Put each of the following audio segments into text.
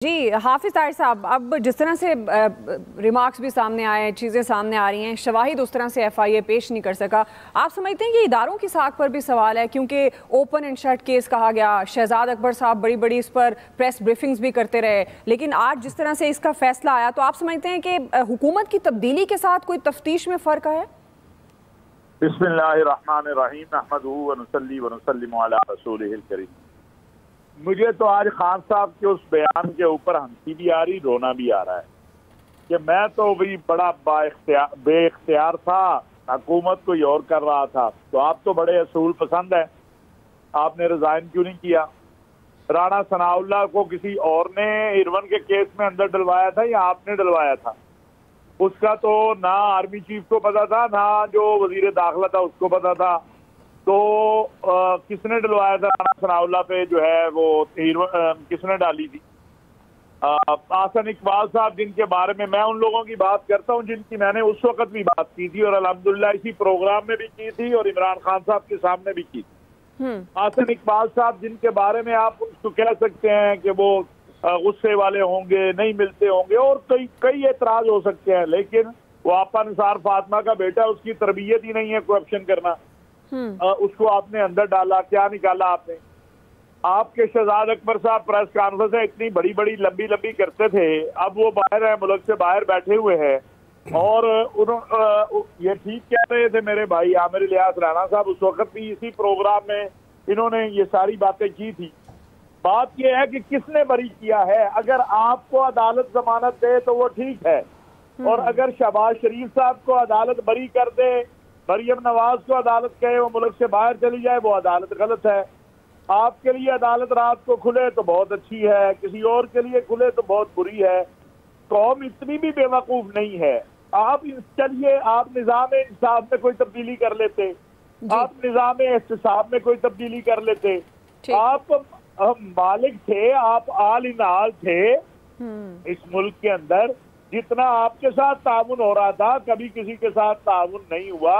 जी हाफिज ताहिर साहब, अब जिस तरह से रिमार्क्स भी सामने आए, चीज़ें सामने आ रही हैं, शवाहिद उस तरह से एफआईए पेश नहीं कर सका, आप समझते हैं कि इदारों की साख पर भी सवाल है? क्योंकि ओपन एंड शट केस कहा गया, शहजाद अकबर साहब बड़ी बड़ी इस पर प्रेस ब्रीफिंग्स भी करते रहे, लेकिन आज जिस तरह से इसका फैसला आया, तो आप समझते हैं कि हुकूमत की तब्दीली के साथ कोई तफ्तीश में फ़र्क है? बिस्मिल्लाहिर्रहमानिर्रहीम नहमदुहु व नुसल्ली व नुसल्लिमु अला रसूलिहिल करीम। मुझे तो आज खान साहब के उस बयान के ऊपर हंसी भी आ रही, रोना भी आ रहा है कि मैं तो भी बड़ा बेख्तियार था, हुकूमत कोई और कर रहा था। तो आप तो बड़े असूल पसंद है, आपने रिजाइन क्यों नहीं किया? राणा सनाउल्लाह को किसी और ने इरवन के केस में अंदर डलवाया था या आपने डलवाया था? उसका तो ना आर्मी चीफ को पता था, ना जो वजीर दाखिला था उसको पता था। तो किसने डलवाया था राणा सनाउल्लाह पे जो है वो किसने डाली थी? आसन इकबाल साहब, जिनके बारे में मैं उन लोगों की बात करता हूँ जिनकी मैंने उस वक्त भी बात की थी और अल्हम्दुलिल्लाह इसी प्रोग्राम में भी की थी और इमरान खान साहब के सामने भी की थी। आसन इकबाल साहब, जिनके बारे में आप उसको कह सकते हैं कि वो गुस्से वाले होंगे, नहीं मिलते होंगे और कई एतराज हो सकते हैं, लेकिन वो आपा निसार फातिमा का बेटा, उसकी तरबियत ही नहीं है करप्शन करना। उसको आपने अंदर डाला, क्या निकाला आपने? आपके शहजाद अकबर साहब प्रेस कॉन्फ्रेंस इतनी बड़ी बड़ी लंबी लंबी करते थे, अब वो बाहर है, मुल्क से बाहर बैठे हुए हैं और ये ठीक कह रहे थे मेरे भाई आमिर इलियास राणा साहब, उस वक्त भी इसी प्रोग्राम में इन्होंने ये सारी बातें की थी। बात यह है कि किसने बरी किया है? अगर आपको अदालत जमानत दे तो वो ठीक है, और अगर शहबाज शरीफ साहब को अदालत बरी कर दे, मरियम नवाज को अदालत कहे वो मुल्क से बाहर चली जाए, वो अदालत गलत है। आपके लिए अदालत रात को खुले तो बहुत अच्छी है, किसी और के लिए खुले तो बहुत बुरी है। कौम इतनी भी बेवकूफ नहीं है। आप चलिए, आप निजाम इंसाफ में कोई तब्दीली कर लेते, आप निजाम एहतसाब में कोई तब्दीली कर लेते। आप मालिक थे, आप आल इन आल थे इस मुल्क के अंदर। जितना आपके साथ ताउन हो रहा था, कभी किसी के साथ ताउन नहीं हुआ।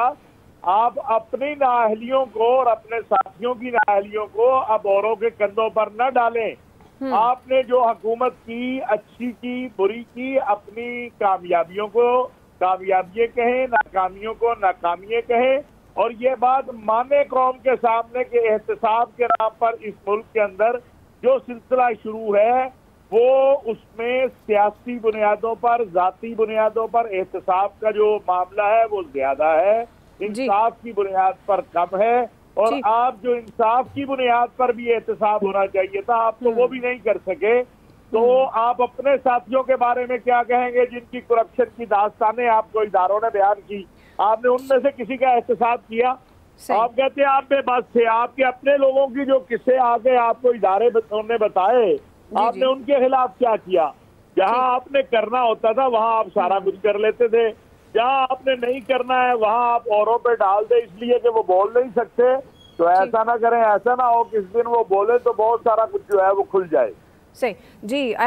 आप अपनी नाअहलियों को और अपने साथियों की नाअहलियों को अब औरों के कंधों पर न डालें। आपने जो हुकूमत की, अच्छी की, बुरी की, अपनी कामयाबियों को कामयाबियां कहें, नाकामियों को नाकामियां कहें, और ये बात माने कौम के सामने के एहतसाब के नाम पर इस मुल्क के अंदर जो सिलसिला शुरू है, वो उसमें सियासी बुनियादों पर, जाती बुनियादों पर एहतसाब का जो मामला है वो ज्यादा है, इंसाफ की बुनियाद पर कम है। और आप जो इंसाफ की बुनियाद पर भी एहतसाब होना चाहिए था, आप तो वो भी नहीं कर सके। तो आप अपने साथियों के बारे में क्या कहेंगे जिनकी करप्शन की दास्तानें आपको इदारों ने बयान की? आपने उनमें से किसी का एहतसाब किया? आप कहते हैं आप बेबस थे। आपके अपने लोगों की जो किस्से आगे आपको इदारे ने बताए, आपने उनके खिलाफ क्या किया? जहां आपने करना होता था वहां आप सारा कुछ कर लेते थे, जहां आपने नहीं करना है वहां आप औरों पे डाल दे, इसलिए कि वो बोल नहीं सकते। तो ऐसा ना करें, ऐसा ना हो किस दिन वो बोले तो बहुत सारा कुछ जो है वो खुल जाए। सही जी।